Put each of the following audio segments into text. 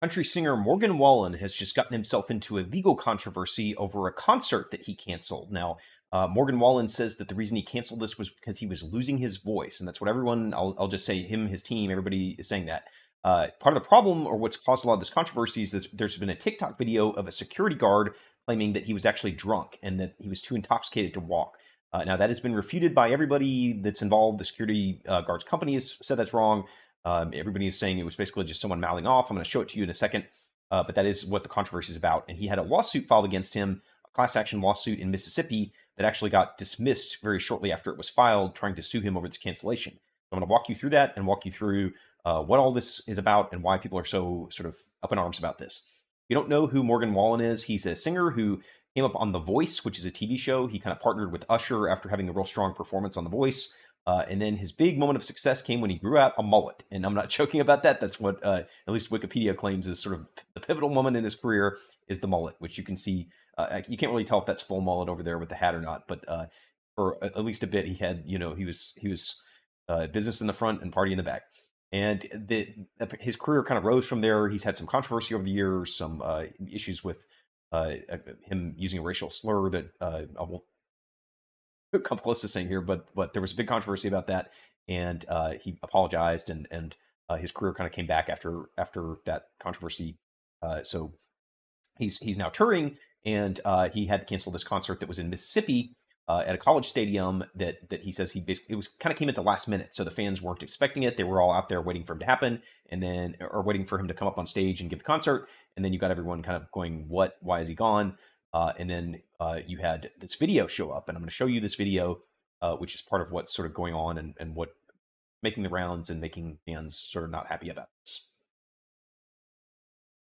Country singer Morgan Wallen has just gotten himself into a legal controversy over a concert that he canceled. Now, Morgan Wallen says that the reason he canceled this was because he was losing his voice, and that's what everyone. I'll just say him, his team, everybody is saying that. Part of the problem, or what's caused a lot of this controversy, is there's been a TikTok video of a security guard claiming that he was actually drunk and that he was too intoxicated to walk. Now, that has been refuted by everybody that's involved. The security guard's company has said that's wrong. Everybody is saying it was basically just someone mouthing off. I'm going to show it to you in a second. But that is what the controversy is about. And he had a lawsuit filed against him, a class action lawsuit in Mississippi that actually got dismissed very shortly after it was filed, trying to sue him over this cancellation. So I'm going to walk you through that and walk you through what all this is about and why people are so sort of up in arms about this. If you don't know who Morgan Wallen is, he's a singer who came up on The Voice, which is a TV show. He kind of partnered with Usher after having a real strong performance on The Voice. And then his big moment of success came when he grew out a mullet. And I'm not joking about that. That's what at least Wikipedia claims is sort of the pivotal moment in his career is the mullet, which you can see. You can't really tell if that's full mullet over there with the hat or not. But for at least a bit, he had, he was business in the front and party in the back. And his career kind of rose from there. He's had some controversy over the years, some issues with him using a racial slur that I won't come close to saying here, but there was a big controversy about that, and he apologized, and his career kind of came back after that controversy. So he's now touring, and he had to cancel this concert that was in Mississippi at a college stadium that he says he basically it was kind of came at the last minute, so the fans weren't expecting it. They were all out there waiting for him to happen, and then or waiting for him to come up on stage and give the concert, and then you got everyone kind of going, "What? Why is he gone?" And then you had this video show up, and I'm going to show you this video, which is part of what's sort of going on and what making the rounds and making fans sort of not happy about this.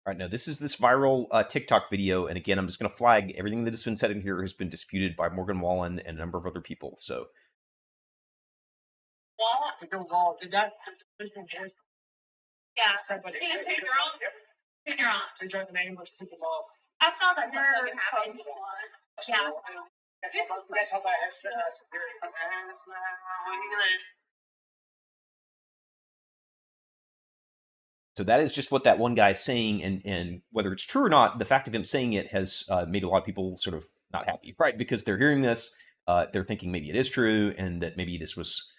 All right, now this is this viral TikTok video, and again, I'm just going to flag everything that has been said in here has been disputed by Morgan Wallen and a number of other people. So, yeah. Somebody take your own. Take your own. To join the name or super ball. I thought that never happened. Yeah. That's how that is. So that is just what that one guy is saying, and whether it's true or not, the fact of him saying it has made a lot of people sort of not happy, right? Because they're hearing this, they're thinking maybe it is true, and that maybe this was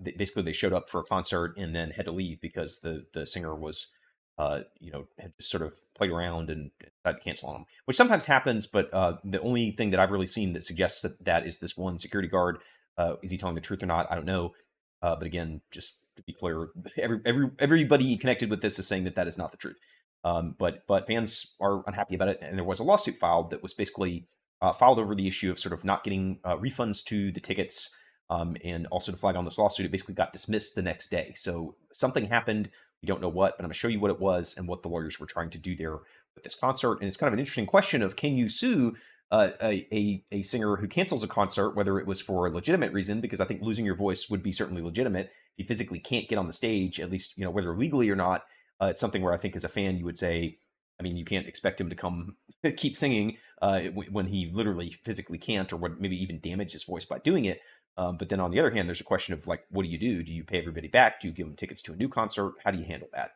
basically they showed up for a concert and then had to leave because the singer was, had just sort of played around and decided to cancel on them, which sometimes happens. But the only thing that I've really seen that suggests that is this one security guard. Is he telling the truth or not? I don't know. But again, just to be clear, everybody connected with this is saying that that is not the truth. But fans are unhappy about it, and there was a lawsuit filed that was basically filed over the issue of sort of not getting refunds to the tickets, and also to flag on this lawsuit, it basically got dismissed the next day. So something happened. We don't know what, but I'm going to show you what it was and what the lawyers were trying to do there with this concert. And it's kind of an interesting question of can you sue a singer who cancels a concert, whether it was for a legitimate reason, because I think losing your voice would be certainly legitimate. If you physically can't get on the stage, at least, whether legally or not, it's something where I think as a fan, you would say, I mean, you can't expect him to come keep singing when he literally physically can't, or would maybe even damage his voice by doing it. But then on the other hand, there's a question of like, what do you do? Do you pay everybody back? Do you give them tickets to a new concert? How do you handle that?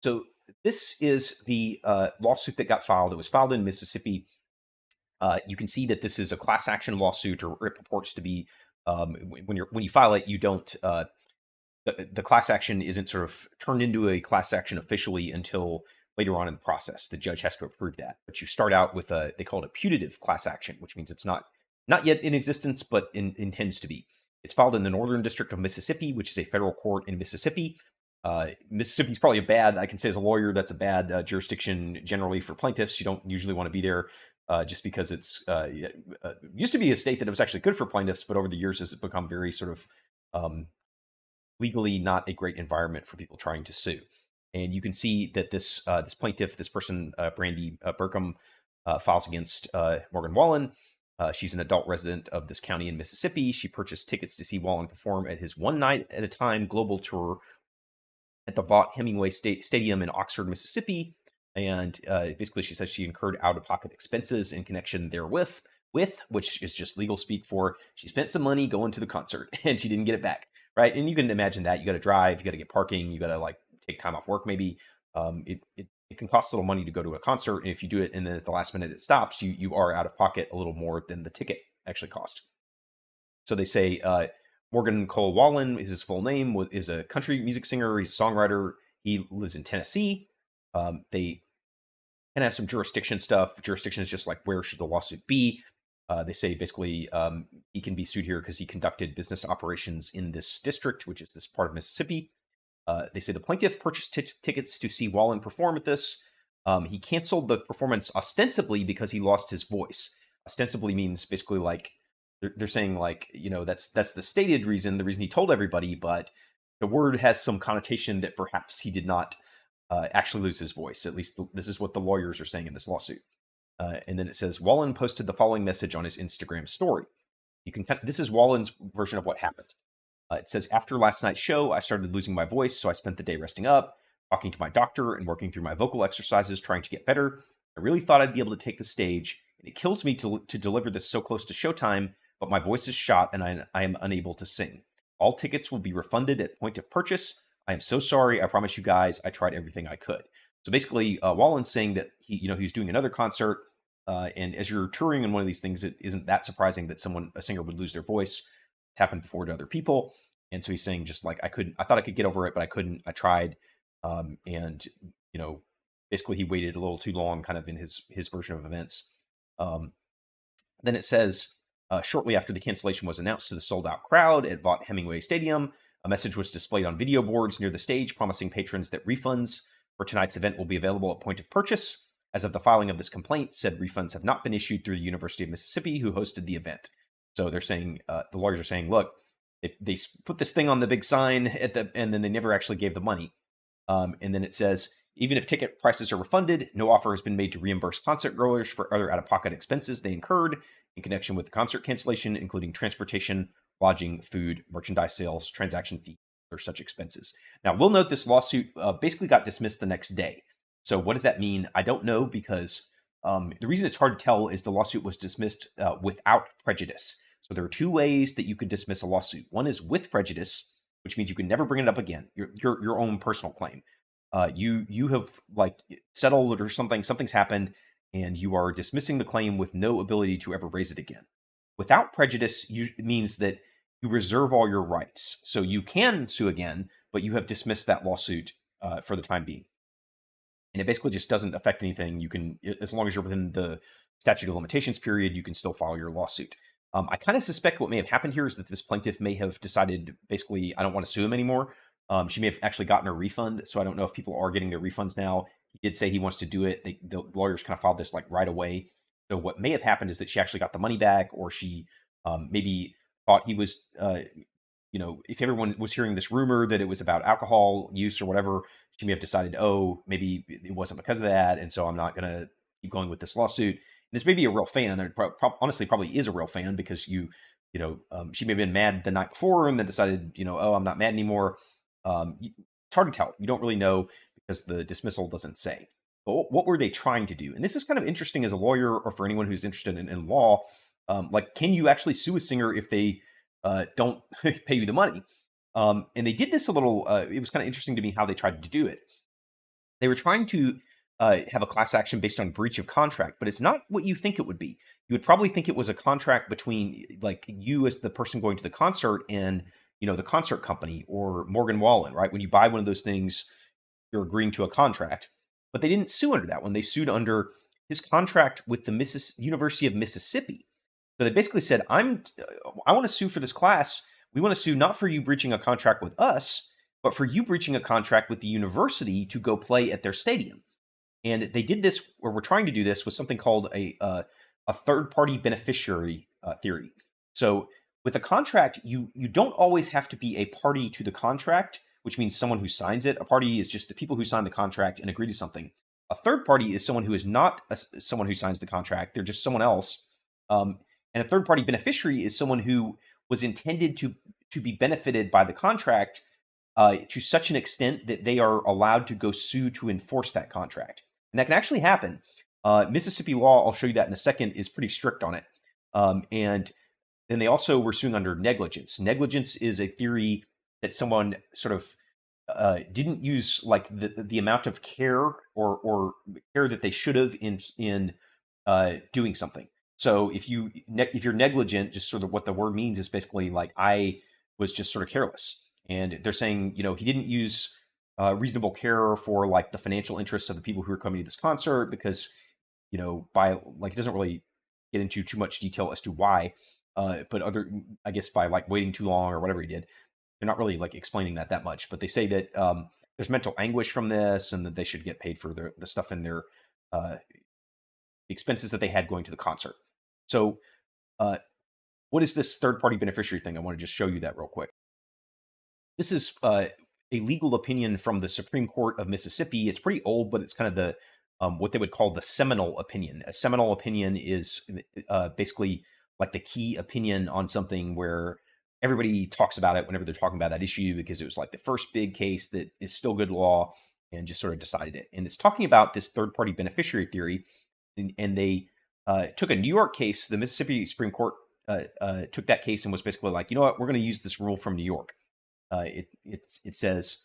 So this is the lawsuit that got filed. It was filed in Mississippi. You can see that this is a class action lawsuit, or it purports to be. When you file it, you don't. The class action isn't sort of turned into a class action officially until later on in the process. The judge has to approve that. But you start out with they call it a putative class action, which means it's not yet in existence, but intends to be. It's filed in the Northern District of Mississippi, which is a federal court in Mississippi. Mississippi's probably I can say as a lawyer, that's a bad jurisdiction generally for plaintiffs. You don't usually want to be there just because it's used to be a state that was actually good for plaintiffs, but over the years has become very sort of legally not a great environment for people trying to sue. And you can see that this plaintiff, this person, Brandy Burkham, files against Morgan Wallen. She's an adult resident of this county in Mississippi. She purchased tickets to see Wallen perform at his one night at a time global tour at the Vaught Hemingway Stadium in Oxford, Mississippi. And basically, she says she incurred out-of-pocket expenses in connection therewith, which is just legal speak for she spent some money going to the concert and she didn't get it back, right? And you can imagine that. You got to drive, you got to get parking, you got to like take time off work, maybe. It can cost a little money to go to a concert, and if you do it and then at the last minute it stops, you are out of pocket a little more than the ticket actually cost. So they say Morgan Cole Wallen is his full name, is a country music singer. He's a songwriter. He lives in Tennessee. They can have some jurisdiction stuff. Jurisdiction is just like, where should the lawsuit be? They say basically he can be sued here because he conducted business operations in this district, which is this part of Mississippi. They say the plaintiff purchased tickets to see Wallen perform at this. He canceled the performance ostensibly because he lost his voice. Ostensibly means basically like they're saying like, that's the stated reason, the reason he told everybody, but the word has some connotation that perhaps he did not actually lose his voice. At least this is what the lawyers are saying in this lawsuit. And then it says Wallen posted the following message on his Instagram story. This is Wallen's version of what happened. It says, after last night's show, I started losing my voice, so I spent the day resting up, talking to my doctor, and working through my vocal exercises, trying to get better. I really thought I'd be able to take the stage, and it kills me to deliver this so close to showtime, but my voice is shot, and I am unable to sing. All tickets will be refunded at point of purchase. I am so sorry. I promise you guys, I tried everything I could. So basically, Wallen's saying that he's doing another concert, and as you're touring in one of these things, it isn't that surprising that a singer would lose their voice. It's happened before to other people. And so he's saying just like, I thought I could get over it, but I couldn't. I tried. And, basically he waited a little too long kind of in his version of events. Then it says, shortly after the cancellation was announced to the sold out crowd at Vaught Hemingway Stadium, a message was displayed on video boards near the stage promising patrons that refunds for tonight's event will be available at point of purchase. As of the filing of this complaint, said refunds have not been issued through the University of Mississippi, who hosted the event. So they're saying, the lawyers are saying, look, they put this thing on the big sign and then they never actually gave the money. And then it says, even if ticket prices are refunded, no offer has been made to reimburse concert goers for other out-of-pocket expenses they incurred in connection with the concert cancellation, including transportation, lodging, food, merchandise sales, transaction fees, or such expenses. Now, we'll note this lawsuit basically got dismissed the next day. So what does that mean? I don't know, because the reason it's hard to tell is the lawsuit was dismissed without prejudice. So there are two ways that you could dismiss a lawsuit. One is with prejudice, which means you can never bring it up again, your own personal claim. You have like settled or something's happened, and you are dismissing the claim with no ability to ever raise it again. Without prejudice means that you reserve all your rights. So you can sue again, but you have dismissed that lawsuit for the time being. And it basically just doesn't affect anything. You can, as long as you're within the statute of limitations period, you can still file your lawsuit. I kind of suspect what may have happened here is that this plaintiff may have decided, basically, I don't want to sue him anymore. She may have actually gotten a refund, so I don't know if people are getting their refunds now. He did say he wants to do it. The lawyers kind of filed this like right away. So what may have happened is that she actually got the money back, or she maybe thought he was, if everyone was hearing this rumor that it was about alcohol use or whatever, she may have decided, oh, maybe it wasn't because of that, and so I'm not going to keep going with this lawsuit. And this may be a real fan, and honestly probably is a real fan, because she may have been mad the night before and then decided, oh, I'm not mad anymore. It's hard to tell. You don't really know because the dismissal doesn't say. But what were they trying to do? And this is kind of interesting as a lawyer, or for anyone who's interested in law. Like, can you actually sue a singer if they don't pay you the money? And they did this a little, it was kind of interesting to me how they tried to do it. They were trying to have a class action based on breach of contract, but it's not what you think it would be. You would probably think it was a contract between like you as the person going to the concert and, the concert company or Morgan Wallen, right? When you buy one of those things, you're agreeing to a contract. But they didn't sue under that one. They sued under his contract with the University of Mississippi. So they basically said, I want to sue for this class. We want to sue not for you breaching a contract with us, but for you breaching a contract with the university to go play at their stadium. And they did this, or were trying to do this, with something called a third-party beneficiary theory. So with a contract, you don't always have to be a party to the contract, which means someone who signs it. A party is just the people who sign the contract and agree to something. A third party is someone who is not someone who signs the contract. They're just someone else. And a third-party beneficiary is someone who was intended to be benefited by the contract to such an extent that they are allowed to go sue to enforce that contract. And that can actually happen. Mississippi law, I'll show you that in a second, is pretty strict on it. And then they also were suing under negligence. Negligence is a theory that someone sort of didn't use like the amount of care or care that they should have in doing something. So if you're negligent, just sort of what the word means is basically like I was just sort of careless, and they're saying he didn't use reasonable care for like the financial interests of the people who are coming to this concert because by like it doesn't really get into too much detail as to why, but I guess by like waiting too long or whatever he did, they're not really like explaining that much. But they say that there's mental anguish from this, and that they should get paid for the stuff in their uh, expenses that they had going to the concert. So, what is this third party beneficiary thing? I want to just show you that real quick. This is a legal opinion from the Supreme Court of Mississippi. It's pretty old, but it's kind of the what they would call the seminal opinion. A seminal opinion is basically like the key opinion on something where everybody talks about it whenever they're talking about that issue because it was like the first big case that is still good law and just sort of decided it. And it's talking about this third party beneficiary theory. And they took a New York case. The Mississippi Supreme Court took that case and was basically like, you know what, we're going to use this rule from New York. It says,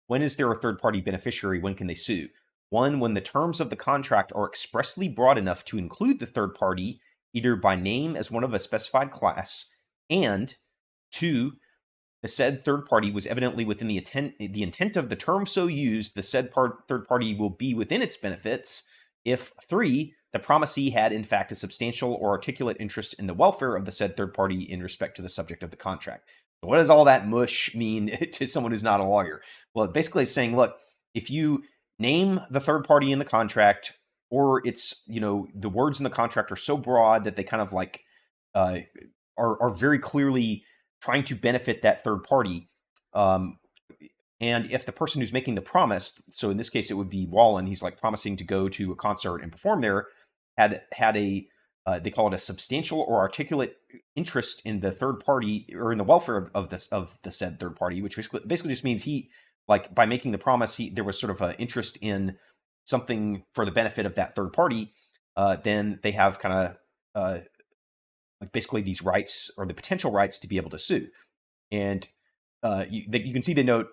when is there a third party beneficiary? When can they sue? One, when the terms of the contract are expressly broad enough to include the third party, either by name as one of a specified class, and two, the said third party was evidently within the intent of the term so used, the said third party will be within its benefits. If three, the promisee had in fact a substantial or articulate interest in the welfare of the said third party in respect to the subject of the contract. So what does all that mush mean to someone who's not a lawyer? Well, it basically is saying, look, if you name the third party in the contract, or it's, the words in the contract are so broad that they kind of like are very clearly trying to benefit that third party. And if the person who's making the promise, so in this case it would be Wallen, he's like promising to go to a concert and perform there, had a they call it a substantial or articulate interest in the third party or in the welfare of the said third party, which basically just means he, like, by making the promise, there was sort of an interest in something for the benefit of that third party. Then they have kind of like basically these rights or the potential rights to be able to sue. And you can see they note,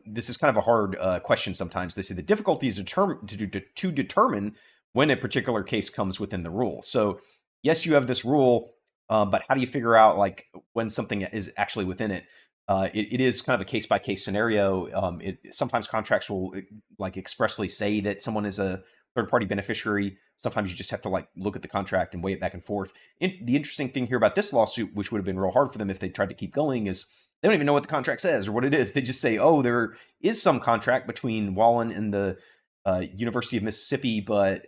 this is kind of a hard question sometimes. They say the difficulty is to determine when a particular case comes within the rule. So yes, you have this rule, but how do you figure out like when something is actually within it? It is kind of a case-by-case scenario. Sometimes contracts will like expressly say that someone is a third-party beneficiary. Sometimes you just have to like look at the contract and weigh it back and forth. The interesting thing here about this lawsuit, which would have been real hard for them if they tried to keep going, is they don't even know what the contract says or what it is. They just say, oh, there is some contract between Wallen and the University of Mississippi, but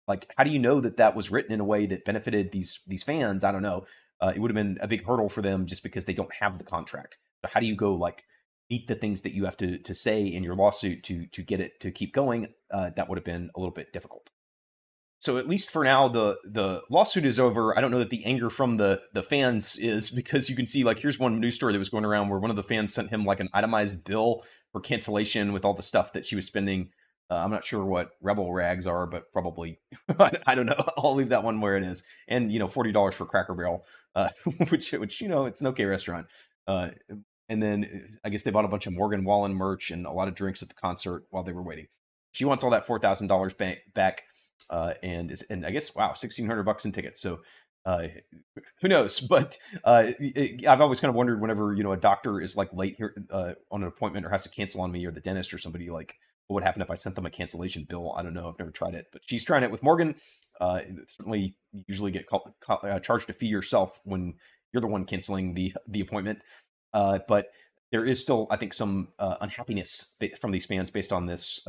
like, how do you know that was written in a way that benefited these fans? I don't know. It would have been a big hurdle for them just because they don't have the contract. So how do you go like meet the things that you have to say in your lawsuit to get it to keep going? That would have been a little bit difficult. So at least for now, the lawsuit is over. I don't know that the anger from the fans is, because you can see, like, here's one news story that was going around where one of the fans sent him like an itemized bill for cancellation with all the stuff that she was spending. I'm not sure what Rebel rags are, but probably I don't know. I'll leave that one where it is. And $40 for Cracker Barrel, which it's an okay restaurant. And then I guess they bought a bunch of Morgan Wallen merch and a lot of drinks at the concert while they were waiting. She wants all that $4,000 back, and I guess, wow, $1,600 in tickets. So who knows? But I've always kind of wondered whenever a doctor is like late here on an appointment or has to cancel on me, or the dentist or somebody, like, what would happen if I sent them a cancellation bill? I don't know. I've never tried it, but she's trying it with Morgan. Certainly, you usually get charged a fee yourself when you're the one canceling the appointment. But there is still, I think, some unhappiness from these fans based on this,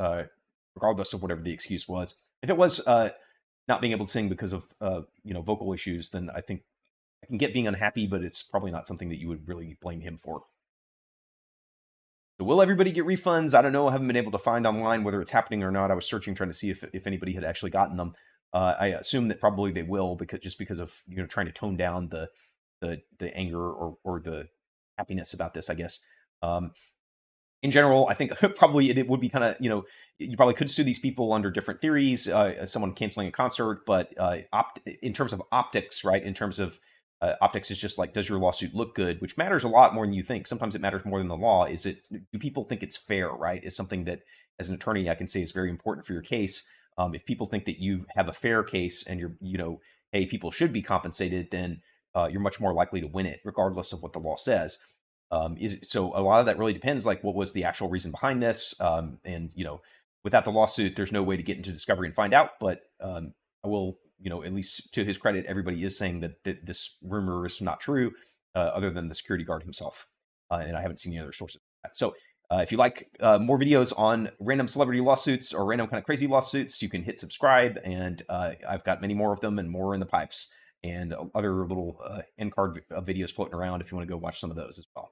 regardless of whatever the excuse was. If it was not being able to sing because of vocal issues, then I think I can get being unhappy, but it's probably not something that you would really blame him for. So will everybody get refunds? I don't know. I haven't been able to find online whether it's happening or not. I was searching, trying to see if anybody had actually gotten them. I assume that probably they will, because of trying to tone down the anger or the happiness about this, I guess. In general, I think probably it would be kind of, you probably could sue these people under different theories, someone canceling a concert, but in terms of optics, right, in terms of Optics is just like, does your lawsuit look good, which matters a lot more than you think. Sometimes it matters more than the law. Do people think it's fair, right? Is something that, as an attorney, I can say is very important for your case. If people think that you have a fair case and hey, people should be compensated, then you're much more likely to win it, regardless of what the law says. So a lot of that really depends, like what was the actual reason behind this, and without the lawsuit, there's no way to get into discovery and find out. But I will, at least to his credit, everybody is saying that this rumor is not true, other than the security guard himself, and I haven't seen any other sources. So if you like more videos on random celebrity lawsuits or random kind of crazy lawsuits, you can hit subscribe, and I've got many more of them and more in the pipes, and other little end card videos floating around if you want to go watch some of those as well.